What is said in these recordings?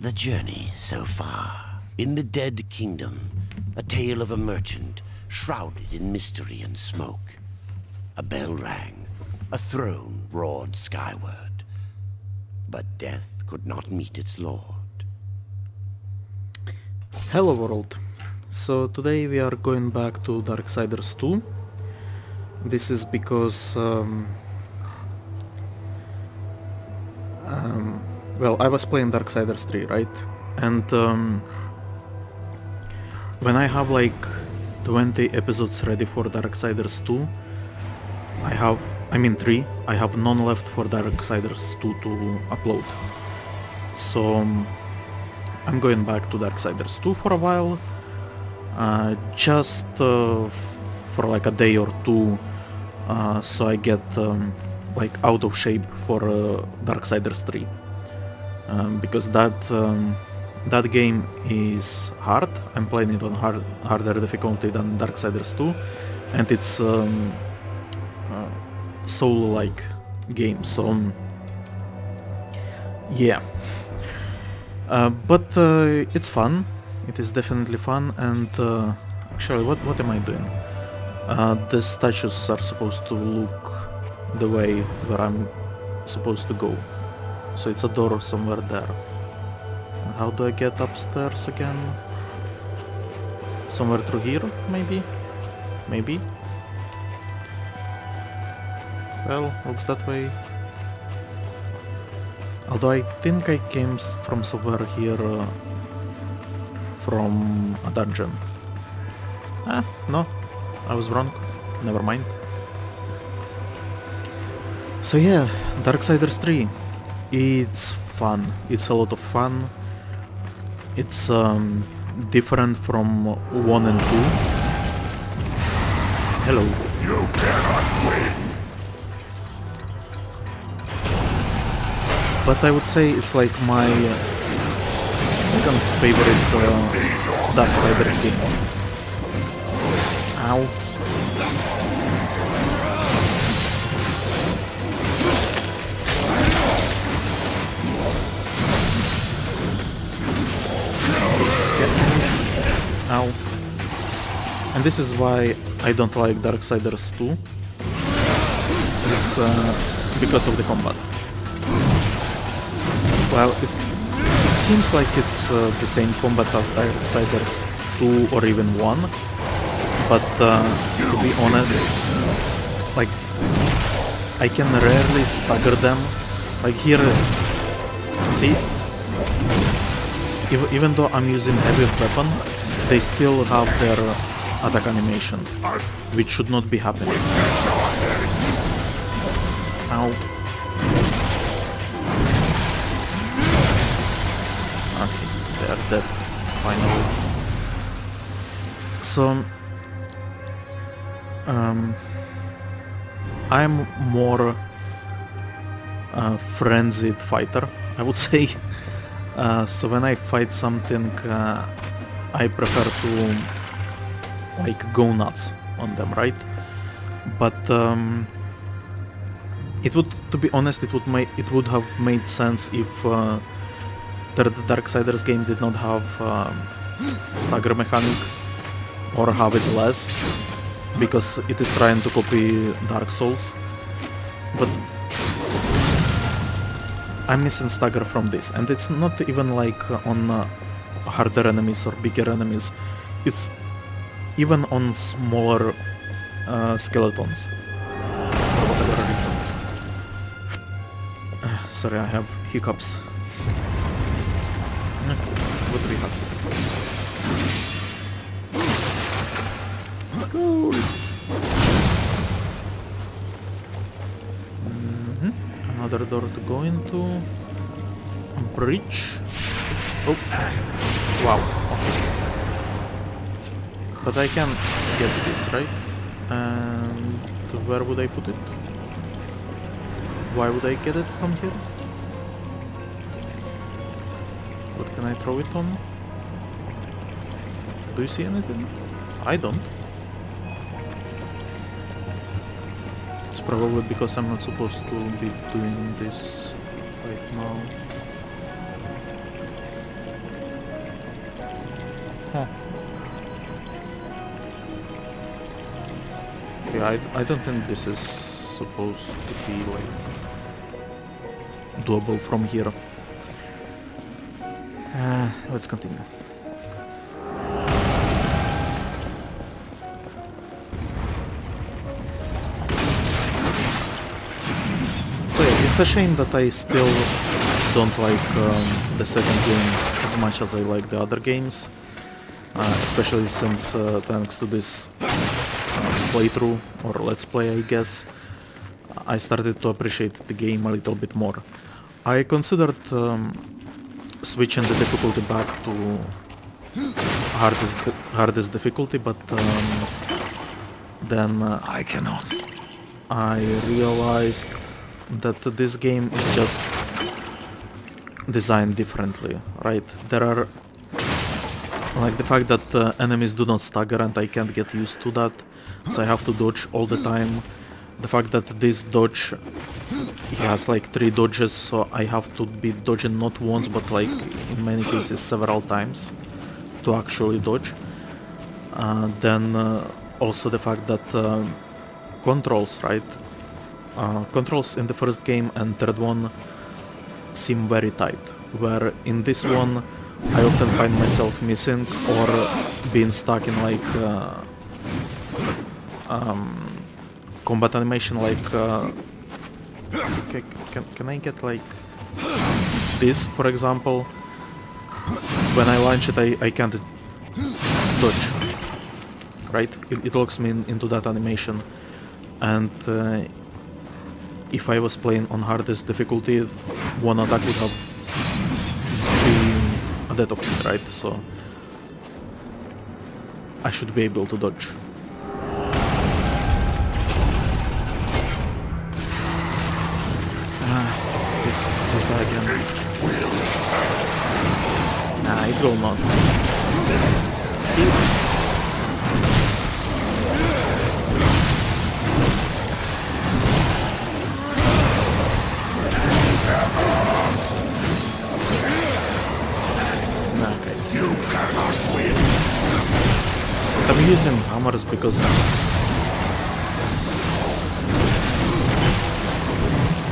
the journey so far. In the Dead Kingdom, a tale of a merchant shrouded in mystery and smoke. A bell rang, a throne roared skyward, but death could not meet its lord. Hello world. So today we are going back to Darksiders II. This is because well, I was playing Darksiders 3, right? And when I have like 20 episodes ready for Darksiders 2, I have 3, I have none left for Darksiders 2 to upload. So I'm going back to Darksiders 2 for a while, just for like a day or two, so I get like out of shape for Darksiders 3, because that game is hard. I'm playing it on harder difficulty than Darksiders 2, and it's solo-like game, so yeah. But it's fun. It is definitely fun, and actually, what am I doing? The statues are supposed to look the way where I'm supposed to go. So it's a door somewhere there. And how do I get upstairs again? Somewhere through here, maybe? Maybe? Well, looks that way. Although I think I came from somewhere here, from a dungeon. No, I was wrong. Never mind. So yeah, Darksiders 3. It's fun. It's a lot of fun. It's different from 1 and 2. Hello. You cannot win! But I would say it's like my second favorite Darksiders game. Ow. Ow. And this is why I don't like Darksiders 2. It's because of the combat. Well, it seems like it's the same combat as Darksiders 2 or even 1, but to be honest, like, I can rarely stagger them. Like here, see? Even though I'm using heavy weapon, they still have their attack animation, which should not be happening. Ow. Okay, they are dead, finally. So, I'm more frenzied fighter, I would say. So when I fight something, I prefer to like go nuts on them, right? But it would, to be honest, it would have made sense if the Darksiders game did not have stagger mechanic, or have it less, because it is trying to copy Dark Souls. But I'm missing stagger from this, and it's not even like on harder enemies or bigger enemies. It's even on smaller skeletons, for whatever reason. Sorry, I have hiccups. Okay, what do we have? Cool. Another door to go into. A bridge. Oh. Wow. Okay. But I can get this, right? And where would I put it? Why would I get it from here? What can I throw it on? Do you see anything? I don't. It's probably because I'm not supposed to be doing this right now. Okay, I don't think this is supposed to be like doable from here. Let's continue. So yeah, it's a shame that I still don't like the second game as much as I like the other games. Especially since thanks to this playthrough, or let's play I guess, I started to appreciate the game a little bit more. I considered switching the difficulty back to hardest difficulty, but then I cannot. I realized that this game is just designed differently, right? There are like the fact that enemies do not stagger and I can't get used to that, so I have to dodge all the time. The fact that this dodge has like 3 dodges, so I have to be dodging not once but like in many cases several times to actually dodge. Then also the fact that controls, right? Controls in the first game and third one seem very tight, where in this one I often find myself missing or being stuck in like combat animation, like can I get like this, for example? When I launch it, I can't dodge, right? It locks me into that animation, and if I was playing on hardest difficulty, one attack would have been a death of me, right? So I should be able to dodge. This guy again. Nah, it will not. See? Okay. You cannot win. I'm using hammers because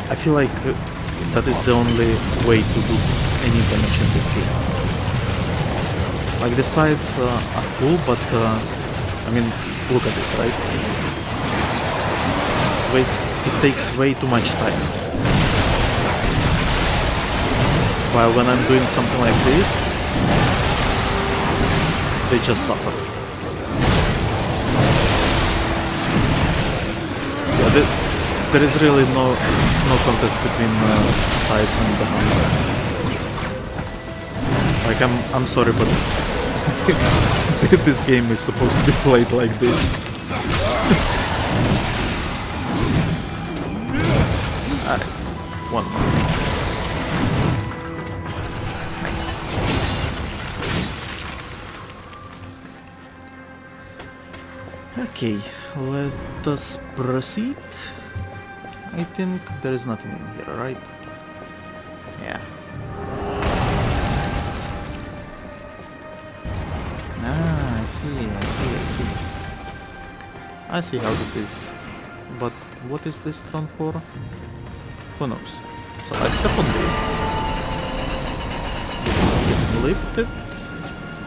I feel like that is the only way to do any damage in this game. Like the sides are cool, but I mean, look at this, right? It takes way too much time. While when I'm doing something like this, they just suffer. Yeah, there is really no contest between sides and the hammer. Like I'm sorry, but this game is supposed to be played like this. Alright, one more. Nice. Okay, let us proceed. I think there is nothing in here, right? Yeah. Ah, I see. I see how this is. But what is this done for? Who knows? So I step on this. This is getting lifted.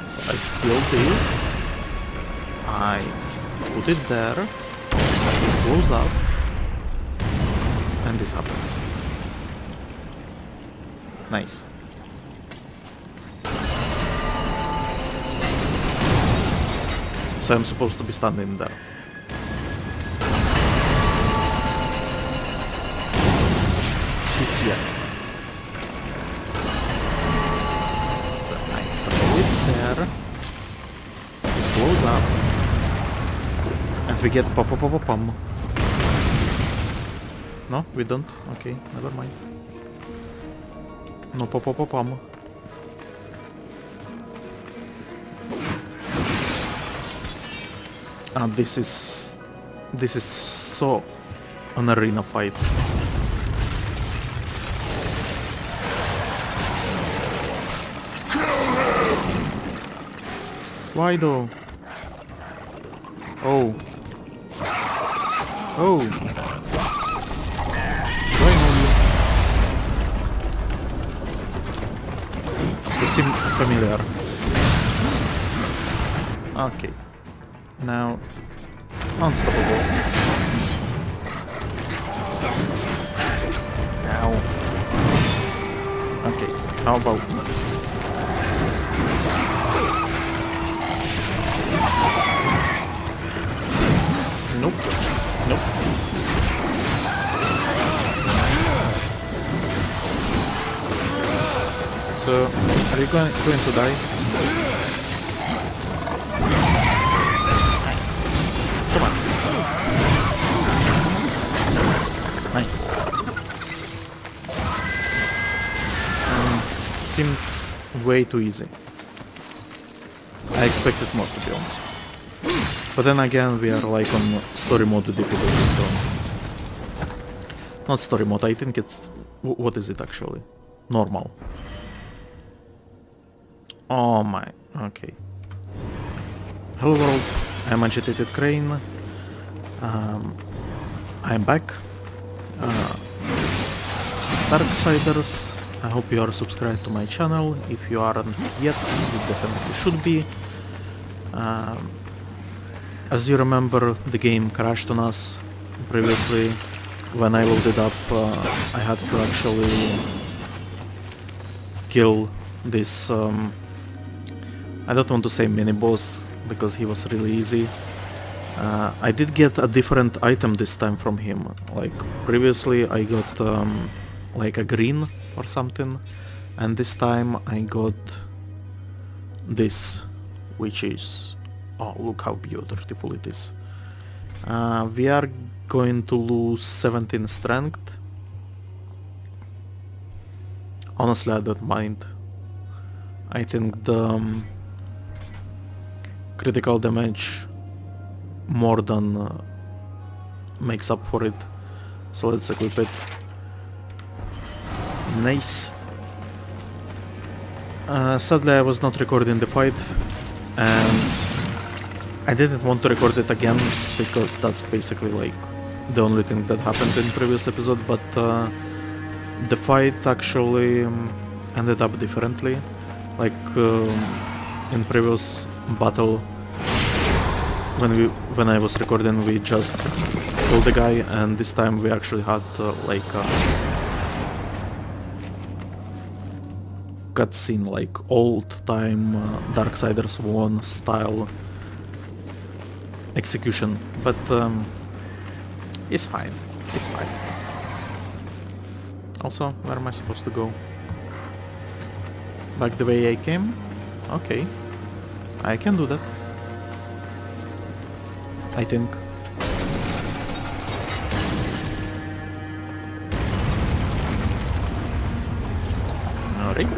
So I steal this. I put it there. It blows up. And this happens. Nice. So I'm supposed to be standing there. Yeah. So I throw it there. It blows up. And we get pom. No, we don't? Okay, never mind. No pom. This is so an arena fight. Why though? Oh. Oh. Do I know you? You seem familiar. Okay. Now, unstoppable. Ow. Okay, how about... Nope. Nope. So, are you going to die? Come on. Nice. Seemed way too easy. I expected more, to be honest. But then again, we are like on story mode difficulty, so... Not story mode, I think it's... What is it actually? Normal. Oh my... Okay. Hello world, I'm AgitatedCrane. I'm back. Darksiders. I hope you are subscribed to my channel. If you aren't yet, you definitely should be. As you remember, the game crashed on us previously. When I loaded up, I had to actually kill this, I don't want to say mini-boss, because he was really easy. I did get a different item this time from him. Like, previously I got like a green or something, and this time I got this, which is... Oh, look how beautiful it is. We are going to lose 17 strength. Honestly, I don't mind. I think the critical damage more than makes up for it. So let's equip it. Nice. Sadly, I was not recording the fight, and I didn't want to record it again because that's basically like the only thing that happened in previous episode, but the fight actually ended up differently. Like in previous battle, when I was recording, we just killed the guy, and this time we actually had like cutscene, like old-time Darksiders 1 style execution, but it's fine. It's fine. Also, where am I supposed to go? Back the way I came? Okay. I can do that. I think. Alright.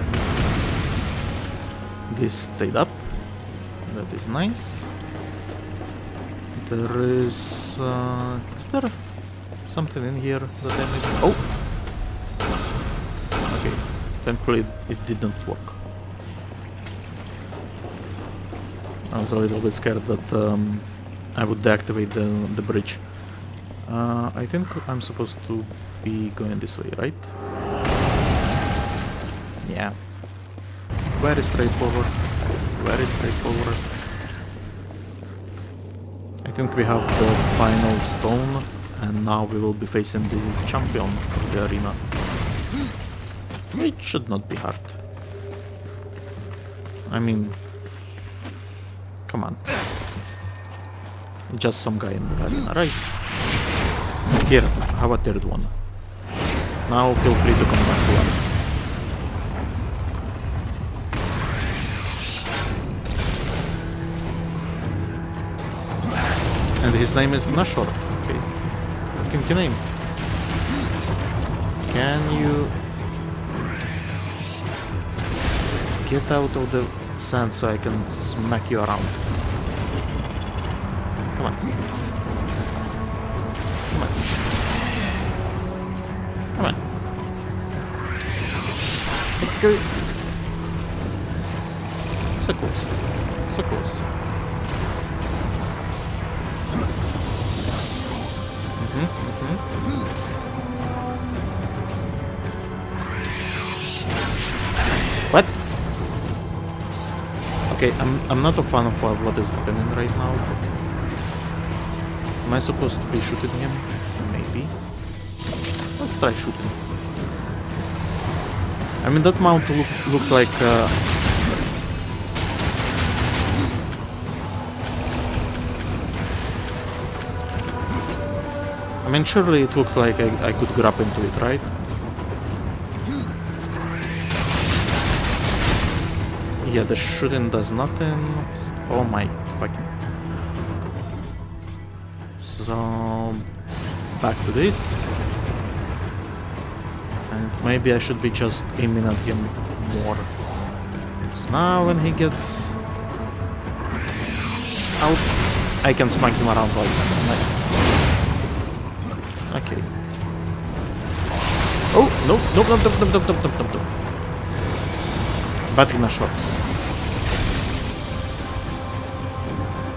This stayed up. That is nice. There is there something in here that I missed? Oh! Okay, thankfully it didn't work. I was a little bit scared that I would deactivate the bridge. I think I'm supposed to be going this way, right? Yeah. Very straightforward. Very straightforward. I think we have the final stone, and now we will be facing the champion of the arena. It should not be hard. I mean, come on. Just some guy in the arena, right? Here, have a third one. Now feel free to come back to life. And his name is Gnashor. Okay. Kinky name. Can you get out of the sand so I can smack you around? Come on. Come on. Come on. Let's go. So close. So so close. What? Okay, I'm not a fan of what is happening right now. Am I supposed to be shooting him? Maybe. Let's try shooting. I mean, that mount looked like... I mean, surely it looked like I could grab into it, right? Yeah, the shooting does nothing. Oh my fucking... So... back to this. And maybe I should be just aiming at him more. So now when he gets out, I can smack him around like that. Nice. Okay. Oh, no, no, no, no, no, no, no, no, no. Bad Gnashor.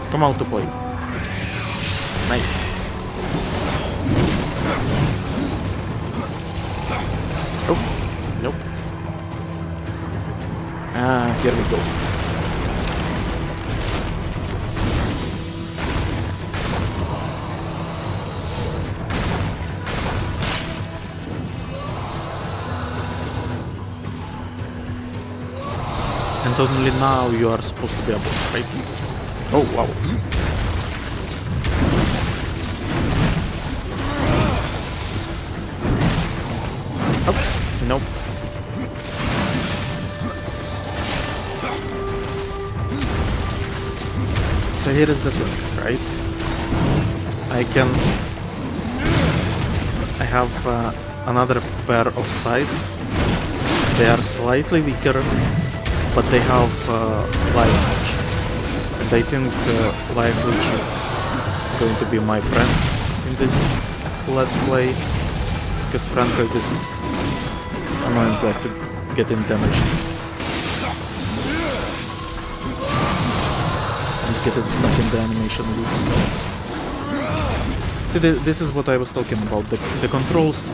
Come out to play. Nice. Oh, nope. Ah, here we go. And only now you are supposed to be a boss, right? Oh, wow. Oh, nope. So here is the thing, right? I have another pair of sides. They are slightly weaker, but they have life leech. And I think life leech is going to be my friend in this let's play. Because frankly this is annoying to get him damaged. And get it stuck in the animation loop, so... See, this is what I was talking about. The controls,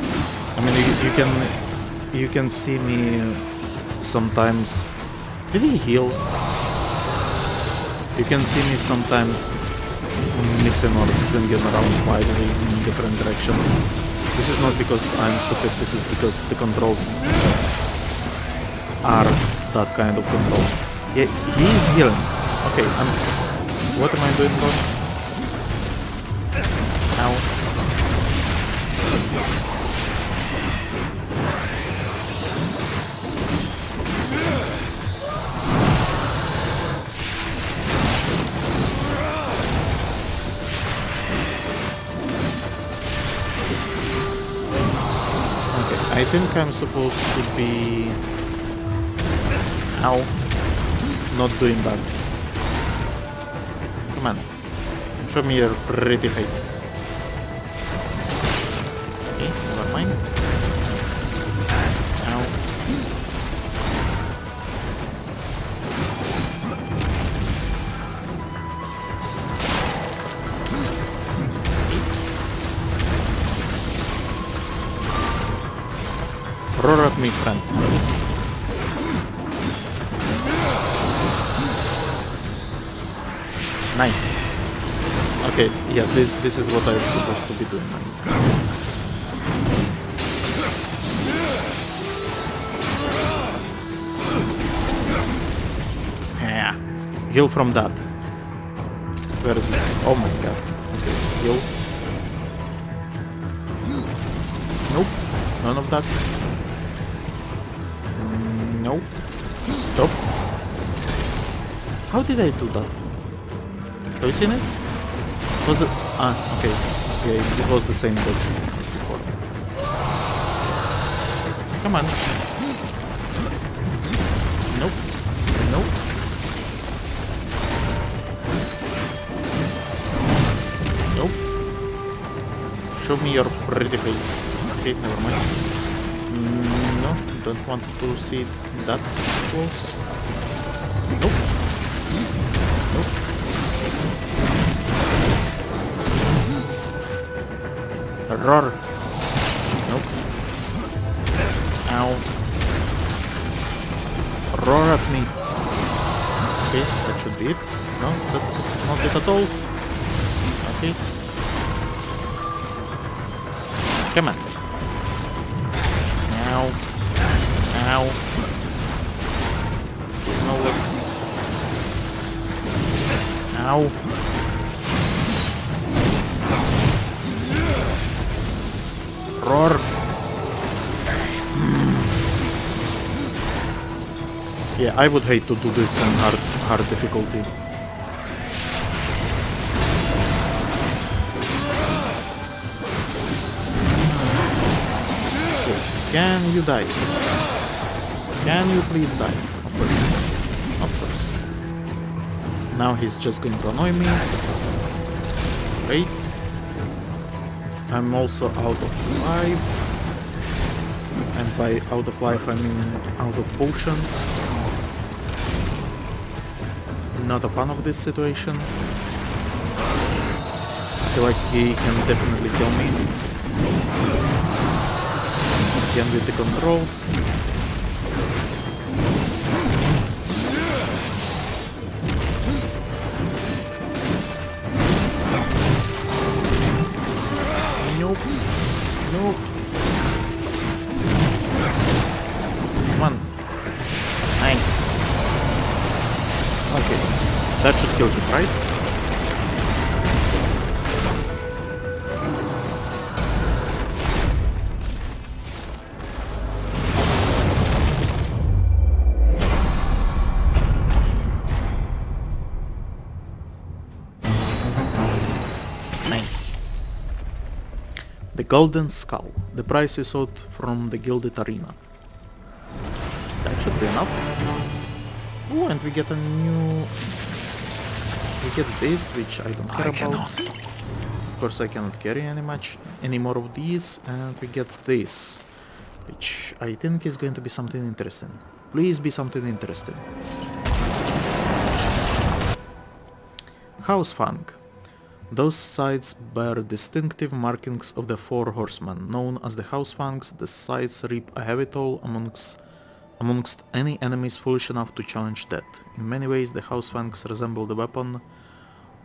I mean, you can see me sometimes... Did he heal? You can see me sometimes missing or swinging around wildly in different directions. This is not because I'm stupid, this is because the controls are that kind of controls. Yeah, he is healing. Okay, what am I doing wrong? Ow. I think I'm supposed to be... Ow. Not doing that. Come on. Show me your pretty face. Okay, never mind. Ow. Roar at me, friend. Nice. Okay, yeah, this is what I'm supposed to be doing. Yeah. Heal from that. Where is it? Oh my god. Okay, heal. Nope. None of that. Nope. Stop. How did I do that? Have you seen it? Was it? Ah, okay. Okay, it was the same dodge as before. Come on. Nope. Nope. Nope. Show me your pretty face. Okay, never mind. No, don't want to see it that close. Nope. Nope. Roar. Nope. Ow. Roar at me. Okay, that should be it. No, that's not it at all. Okay. Come on. Ow. Ow. No look. Ow. Roar. Yeah, I would hate to do this in hard difficulty. Okay. Can you die? Can you please die? Of course. Of course. Now he's just going to annoy me. Great. I'm also out of life. And by out of life I mean out of potions. Not a fan of this situation. I feel like he can definitely kill me. Again with the controls. Nope. Nope. Come on. Nice. Okay. That should kill him, right? Nice. The Golden Skull. The price is sought from the Gilded Arena. That should be enough. Oh, and we get a new... We get this, which I don't care about. Of course I cannot carry any more of these. And we get this, which I think is going to be something interesting. Please be something interesting. House Fang. Those sides bear distinctive markings of the four horsemen. Known as the House Fangs, the sides reap a heavy toll amongst any enemies foolish enough to challenge death. In many ways, the House Fangs resemble the weapon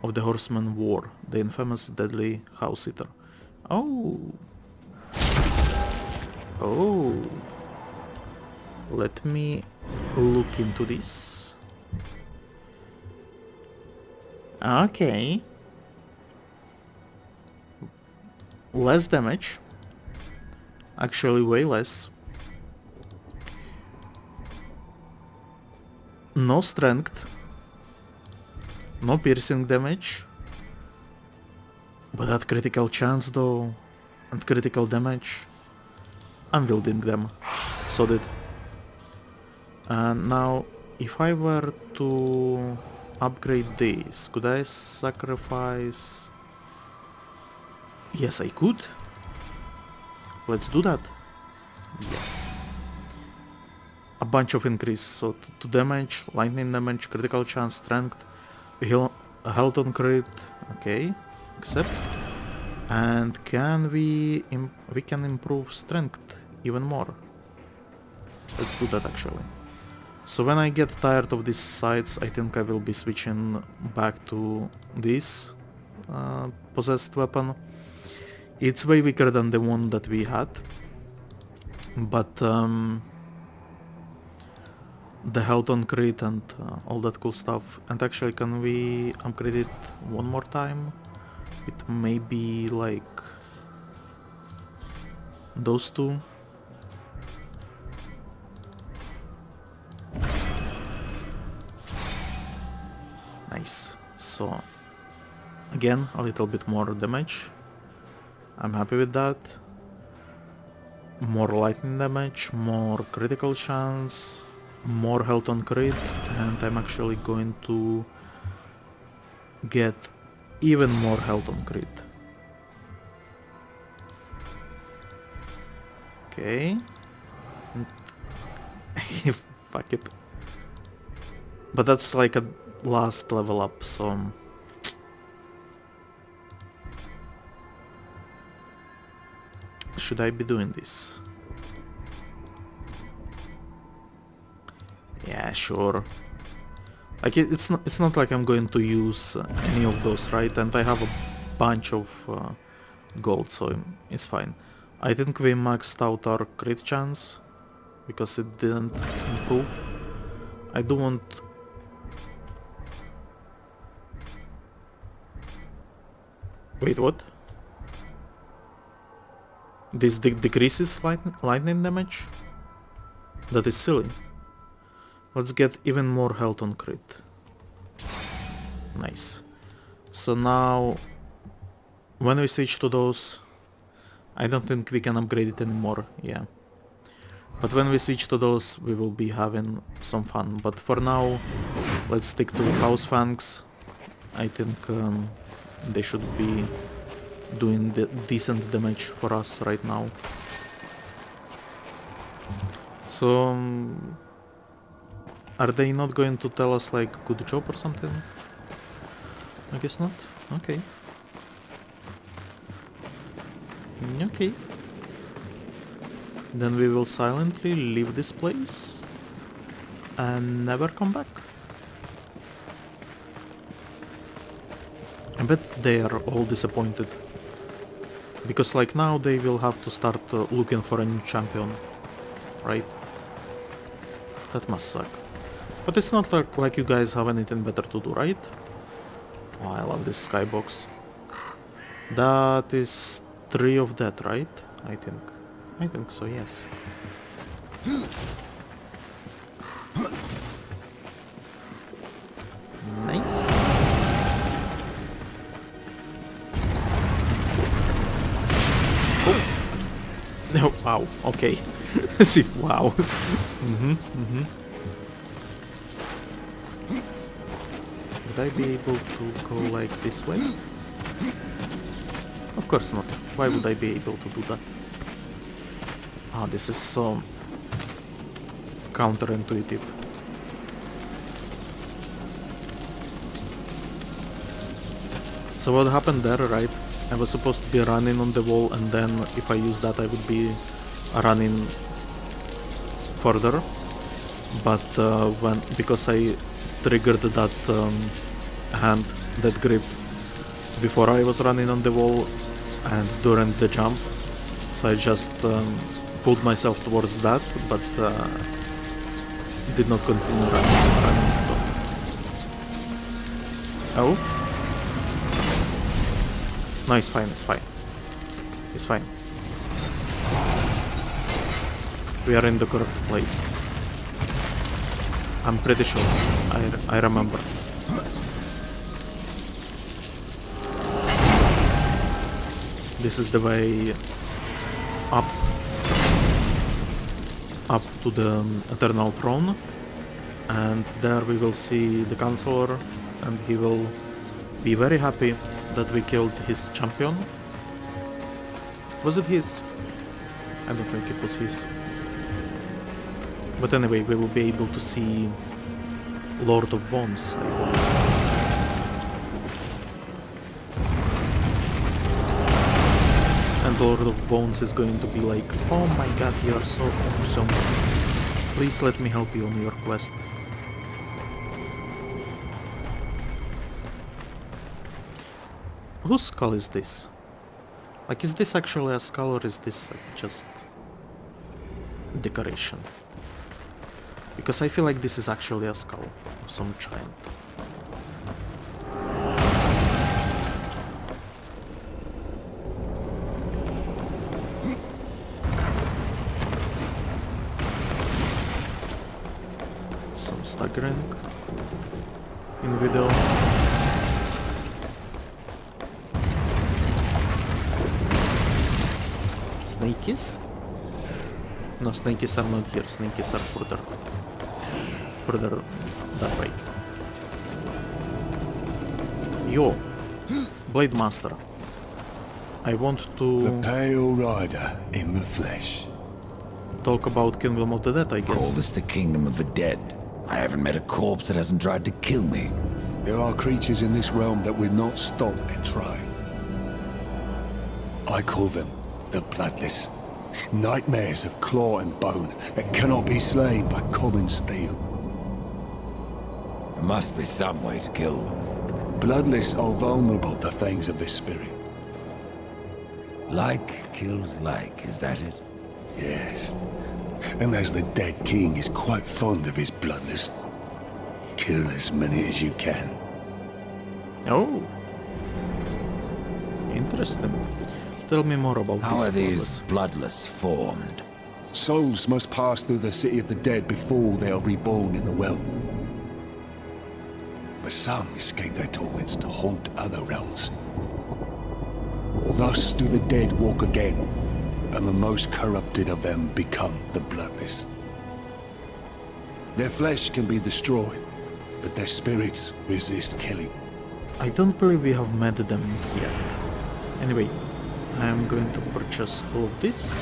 of the Horseman War, the infamous deadly House Eater. Oh. Oh. Let me look into this. Okay. Less damage. Actually way less. No strength. No piercing damage. But that critical chance though. And critical damage. I'm wielding them. So did. And now, if I were to upgrade this, could I sacrifice... Yes, I could. Let's do that. Yes. A bunch of increase, so to damage, lightning damage, critical chance, strength, health on crit, okay, accept. And can we can improve strength even more. Let's do that actually. So when I get tired of these sides, I think I will be switching back to this possessed weapon. It's way weaker than the one that we had, but the health on crit and all that cool stuff. And actually, can we upgrade it one more time? It may be like those two. Nice. So again, a little bit more damage. I'm happy with that. More lightning damage, more critical chance, more health on crit, and I'm actually going to get even more health on crit. Okay. Fuck it. But that's like a last level up, so... Should I be doing this? Yeah, sure. Like it's not like I'm going to use any of those, right? And I have a bunch of gold, so it's fine. I think we maxed out our crit chance because it didn't improve. I do want... Wait, what? This decreases lightning damage? That is silly. Let's get even more health on crit. Nice. So now, when we switch to those, I don't think we can upgrade it anymore, yeah. But when we switch to those, we will be having some fun. But for now, let's stick to House Fangs. I think they should be doing the decent damage for us right now. So, are they not going to tell us like good job or something? I guess not. Okay. Okay. Then we will silently leave this place and never come back. I bet they are all disappointed. Because like now they will have to start looking for a new champion, right? That must suck. But it's not like you guys have anything better to do, right? Oh, I love this skybox. That is 3 of that, right? I think so, yes. Nice. Oh. No, wow, okay. See, wow. Would I be able to go like this way? Of course not. Why would I be able to do that? Ah, this is so counterintuitive. So what happened there, right? I was supposed to be running on the wall, and then if I use that I would be running further. But because I triggered that hand, that grip, before I was running on the wall and during the jump, so I just pulled myself towards that, but did not continue running, so... Oh? No, it's fine, it's fine. It's fine. We are in the correct place. I'm pretty sure. I remember. This is the way up to the Eternal Throne, and there we will see the Chancellor, and he will be very happy that we killed his champion. Was it his? I don't think it was his. But anyway, we will be able to see Lord of Bones, I believe. And Lord of Bones is going to be like, oh my god, you are so awesome. Please let me help you on your quest. Whose skull is this? Like, is this actually a skull or is this just decoration? Because I feel like this is actually a skull of some giant. Some staggering in video. Snakies? No, snakies are not here. Snakies are further that way. Yo, Blade Master. I want to... The Pale Rider in the flesh. talk about Kingdom of the Dead, I guess. Call this the Kingdom of the Dead. I haven't met a corpse that hasn't tried to kill me. There are creatures in this realm that will not stop and try. I call them the Bloodless. Nightmares of claw and bone that cannot be slain by common steel. There must be some way to kill them. Bloodless are vulnerable to things of this spirit. Like kills like, is that it? Yes. And as the dead king is quite fond of his Bloodless, kill as many as you can. Oh. Interesting. Tell me more about How are these these bloodless formed? Souls must pass through the city of the dead before they are reborn in the well. But some escape their torments to haunt other realms. Thus do the dead walk again, and the most corrupted of them become the Bloodless. Their flesh can be destroyed, but their spirits resist killing. I don't believe we have met them yet. Anyway, I am going to purchase all of this.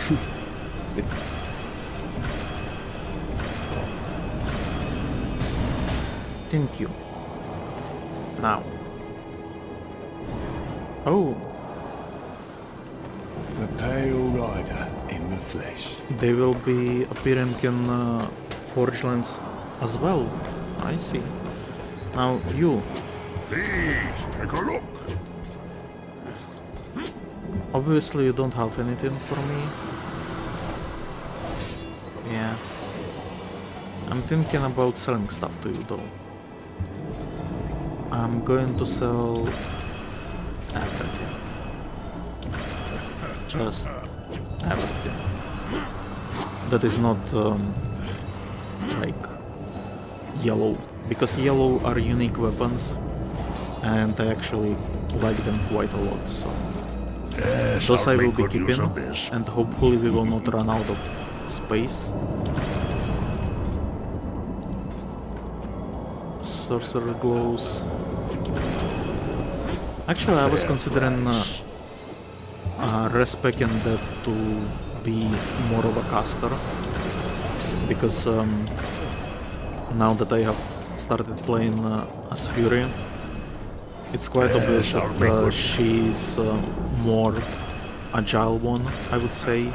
Thank you. Now. Oh, The Pale Rider in the flesh. they will be appearing in Forgelands as well. I see. Now you. Please, take a look. Obviously you don't have anything for me. Yeah. I'm thinking about selling stuff to you though. I'm going to sell everything. Just everything. That is not like yellow, because yellow are unique weapons and I actually like them quite a lot, so Yes, those I I'll will make be good use keeping, of this. and hopefully we will not run out of space. Sorcerer glows. Actually, I was considering respecing that to be more of a caster, because now that I have started playing as Fury, it's quite obvious Yes, I'll make that good she's more agile one, I would say.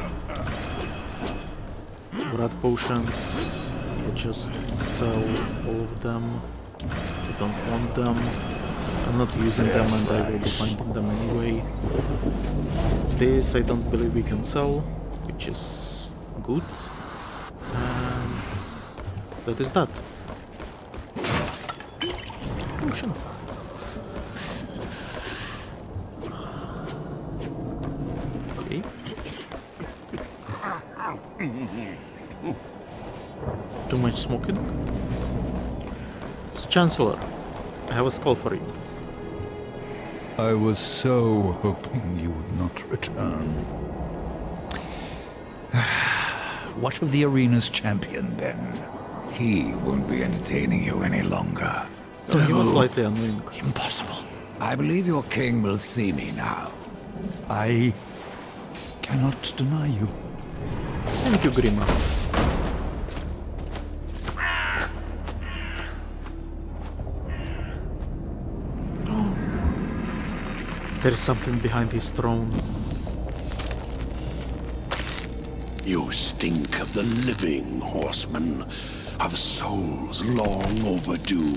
Blood potions, you just sell all of them. I don't want them. I'm not using them and I will be finding them anyway. This I don't believe we can sell, which is good. And that is that. Potion. Okay. Too much smoking? So, Chancellor, I have a skull for you. I was so hoping you would not return. What of the arena's champion, then? He won't be entertaining you any longer. So he was slightly annoying. Impossible. I believe your king will see me now. I cannot deny you. Thank you, Grima. There is something behind his throne. You stink of the living, horseman, of souls long overdue.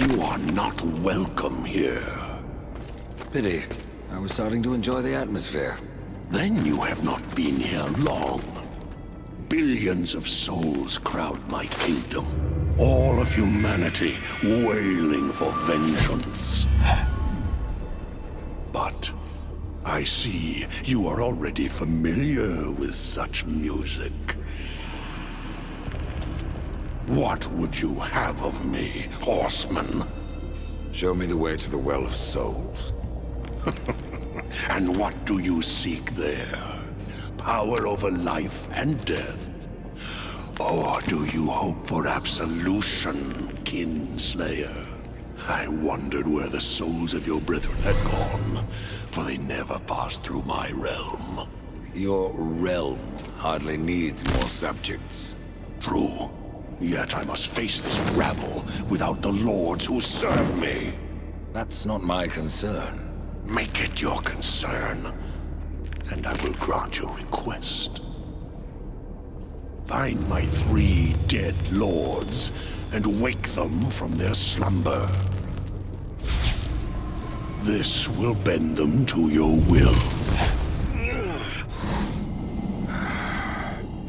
You are not welcome here. Pity. I was starting to enjoy the atmosphere. Then you have not been here long. Billions of souls crowd my kingdom. All of humanity wailing for vengeance. But I see you are already familiar with such music. What would you have of me, horseman? Show me the way to the Well of Souls. And what do you seek there? Power over life and death? Or do you hope for absolution, Kinslayer? I wondered where the souls of your brethren had gone, for they never passed through my realm. Your realm hardly needs more subjects. True. Yet I must face this rabble without the lords who serve me. That's not my concern. Make it your concern, and I will grant your request. Find my 3 dead lords, and wake them from their slumber. This will bend them to your will.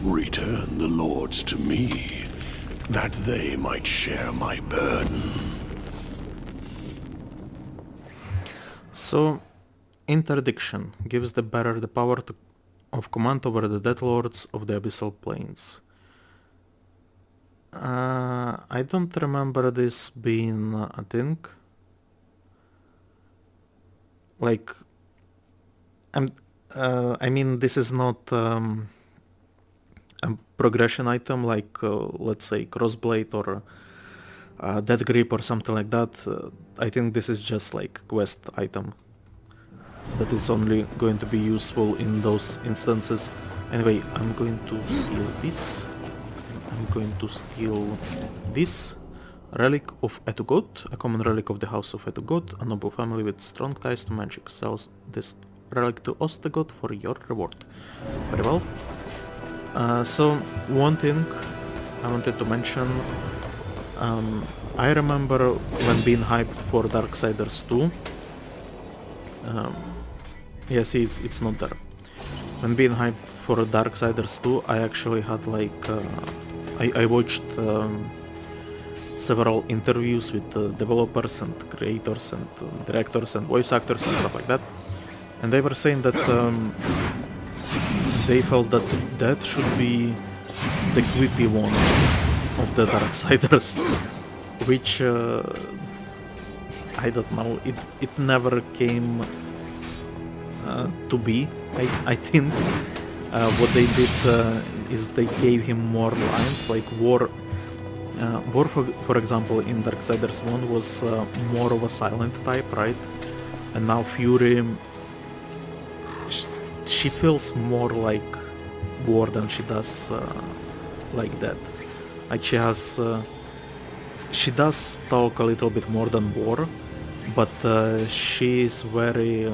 Return the lords to me, that they might share my burden. So, interdiction gives the bearer the power of command over the dead lords of the abyssal planes. I don't remember this being a thing. Like, I mean, this is not a progression item like, let's say, Crossblade or Death Grip or something like that. I think this is just like quest item that is only going to be useful in those instances. Anyway, I'm going to steal this. I'm going to steal this. Relic of Etugot, a common relic of the House of Etugot, a noble family with strong ties to magic. Sells this relic to Ostegot for your reward. Very well. So, one thing I wanted to mention. I remember when being hyped for Darksiders 2. Yeah, see, it's not there. When being hyped for Darksiders 2, I actually had like... I watched several interviews with developers and creators and directors and voice actors and stuff like that. And they were saying that they felt that that should be the quippy one of the Darksiders, which I don't know, it never came to be. I think what they did is they gave him more lines, like War for example in Darksiders 1 was more of a silent type, right? And now Fury, she feels more like War than she does like that. Like she does talk a little bit more than War, but she is very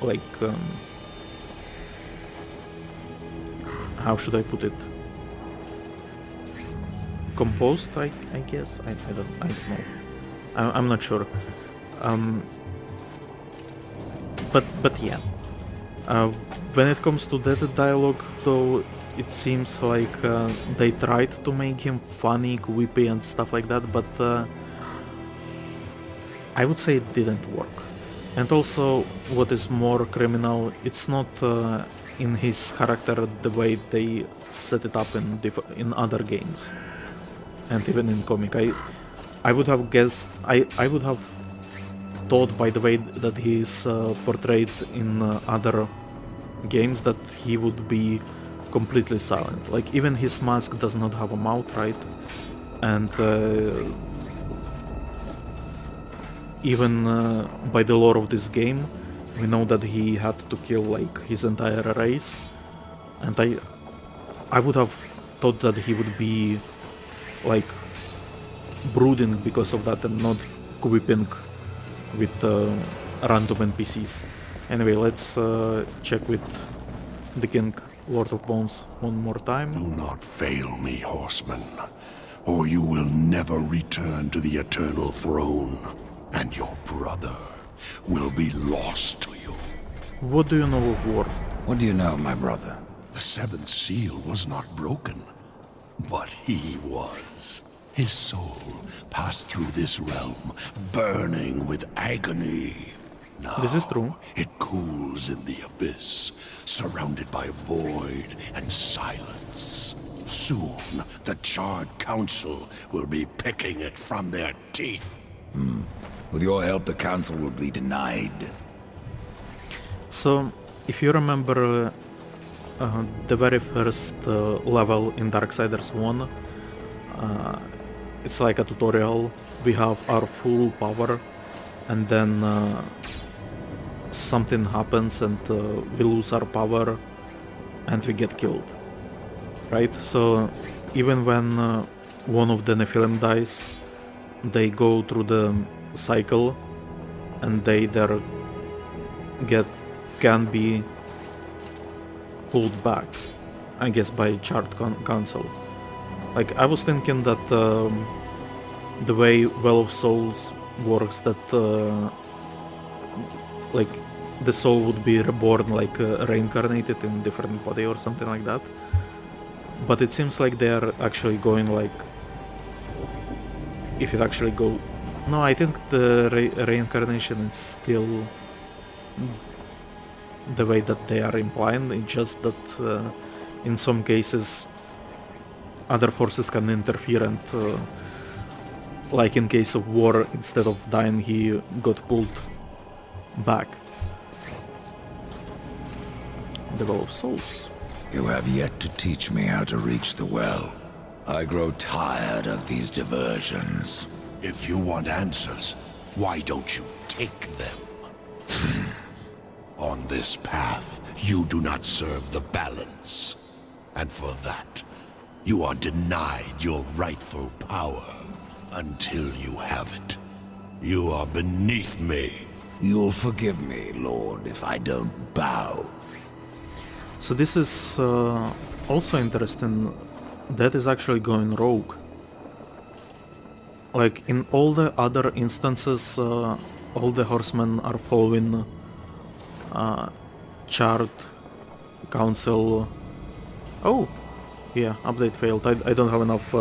like how should I put it? Composed, I guess. I don't know. I'm not sure. But yeah. When it comes to that dialogue, though, it seems like they tried to make him funny, quippy, and stuff like that, but I would say it didn't work. And also, what is more criminal, it's not in his character the way they set it up in other games, and even in comic. I would have guessed, I would have thought by the way that he is portrayed in other games that he would be completely silent. Like even his mask does not have a mouth, right? And even by the lore of this game, we know that he had to kill like his entire race, and I would have thought that he would be like brooding because of that and not quipping with random NPCs. Anyway, let's check with the King, Lord of Bones, one more time. Do not fail me, horseman, or you will never return to the eternal throne, and your brother will be lost to you. What do you know of War? What do you know, my brother? The seventh seal was not broken, but he was. His soul passed through this realm, burning with agony. Now, This is true. it cools in the abyss, surrounded by void and silence. Soon, the Charred Council will be picking it from their teeth. With your help, the council will be denied. So, if you remember the very first level in Darksiders 1, it's like a tutorial. We have our full power, and then something happens and we lose our power and we get killed, right? So even when one of the Nephilim dies, they go through the cycle and they either can be pulled back, I guess, by Chart Council. Like, I was thinking that the way Well of Souls works, that like the soul would be reborn, like reincarnated in different body or something like that. But it seems like they are actually going like, if it actually go, no, I think the reincarnation is still the way that they are implying. It's just that in some cases other forces can interfere, and like in case of war, instead of dying, he got pulled back. The Well of Souls. You have yet to teach me how to reach the well. I grow tired of these diversions. If you want answers, why don't you take them? On this path, you do not serve the balance. And for that, you are denied your rightful power until you have it. You are beneath me. You'll forgive me, Lord, if I don't bow. So this is also interesting. That is actually going rogue. Like in all the other instances, all the horsemen are following Chart Council. Oh, yeah, update failed. I don't have enough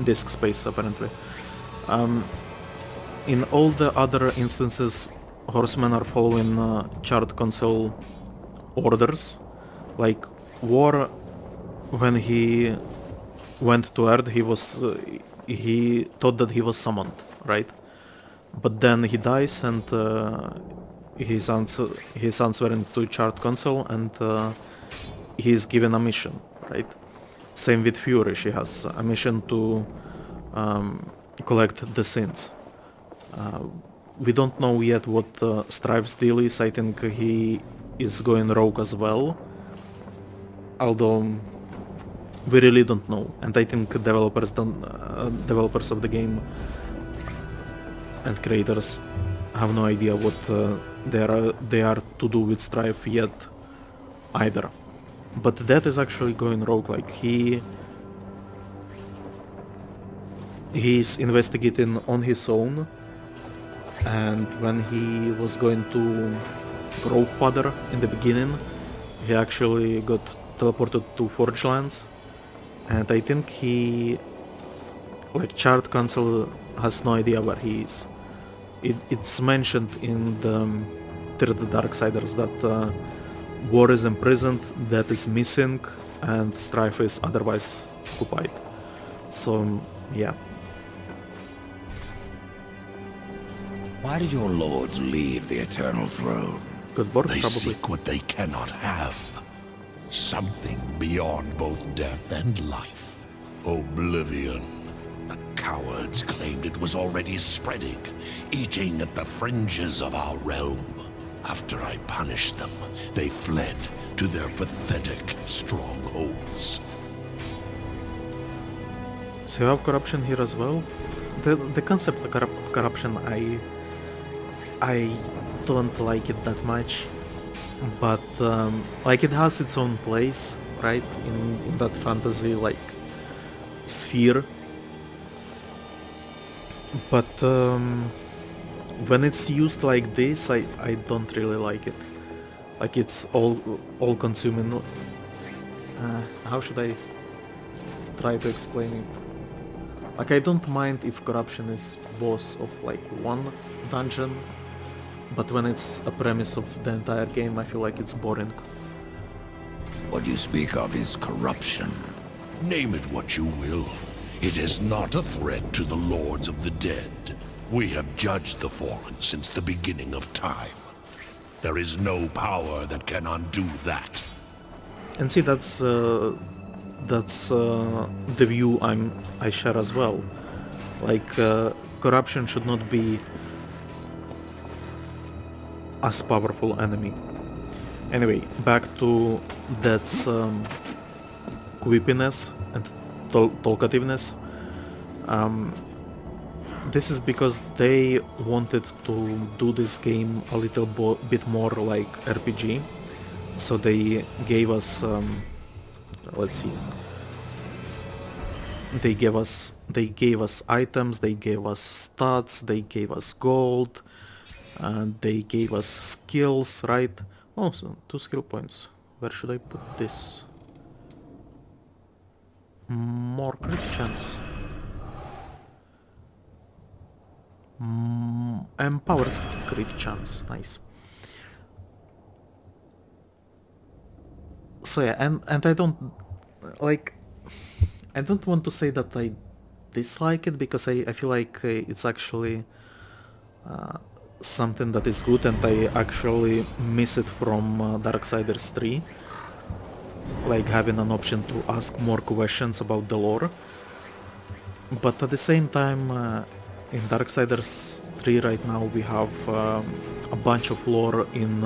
disk space apparently. In all the other instances, horsemen are following Chart Council orders. Like War, when he went to Earth, he thought that he was summoned, right? But then he dies, and he's answering to Chart Council, and he is given a mission, right? Same with Fury. She has a mission to collect the sins. We don't know yet what Strive's deal is. I think he is going rogue as well, although we really don't know. And I think developers of the game and creators have no idea what they are to do with Strive yet either. But that is actually going rogue. Like he's investigating on his own, and when he was going to Rogue Father in the beginning, he actually got teleported to Forge Lands, and I think Chart Council has no idea where he is. It's mentioned in the Darksiders that War is imprisoned, that is missing, and Strife is otherwise occupied. So, yeah. Why did your lords leave the Eternal Throne? Good work, They probably. seek what they cannot have. Something beyond both death and life. Oblivion. The cowards claimed it was already spreading, eating at the fringes of our realm. After I punished them, they fled to their pathetic strongholds. So you have corruption here as well. The concept of corruption, I don't like it that much, but like it has its own place, right, in that fantasy like sphere. But when it's used like this, I don't really like it. Like it's all consuming. How should I try to explain it? Like I don't mind if corruption is boss of like one dungeon, but when it's a premise of the entire game, I feel like it's boring. What you speak of is corruption. Name it what you will. It is not a threat to the lords of the dead. We have judged the fallen since the beginning of time. There is no power that can undo that. And see, that's the view I share as well. Like corruption should not be as powerful enemy. Anyway, back to that's quippiness and talkativeness. This is because they wanted to do this game a little bit more like RPG. So they gave us, let's see, they gave us items, they gave us stats, they gave us gold, and they gave us skills, right? Oh, so 2 skill points. Where should I put this? More crit chance. Empowered crit chance, nice. So yeah, and I don't want to say that I dislike it, because I feel like it's actually something that is good, and I actually miss it from Darksiders 3. Like having an option to ask more questions about the lore. But at the same time, in Darksiders 3 right now we have a bunch of lore in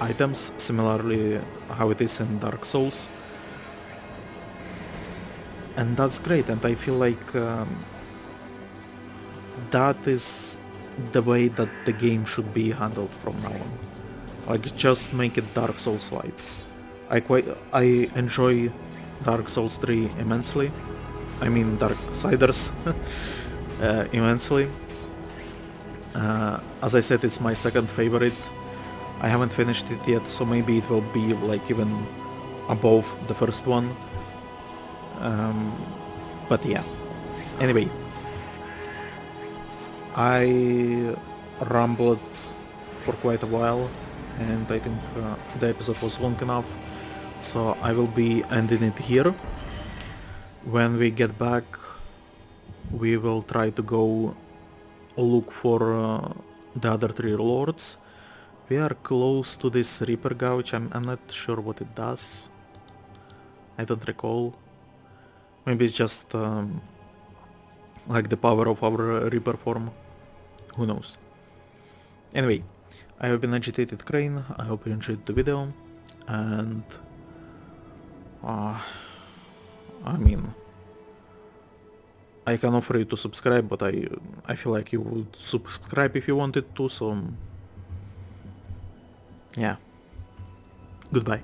items, similarly how it is in Dark Souls. And that's great, and I feel like that is the way that the game should be handled from now on. Like, just make it Dark Souls light. I enjoy Dark Souls 3 immensely. I mean Darksiders immensely. As I said, it's my second favorite. I haven't finished it yet, so maybe it will be like even above the first one. But yeah. Anyway, I rambled for quite a while, and I think the episode was long enough, so I will be ending it here. When we get back, we will try to go look for the other 3 lords. We are close to this Reaper Gouge. I'm not sure what it does. I don't recall. Maybe it's just like the power of our Reaper form. Who knows? Anyway, I have been AgitatedCrane. I hope you enjoyed the video, and I mean, I can offer you to subscribe, but I feel like you would subscribe if you wanted to, so yeah. Goodbye.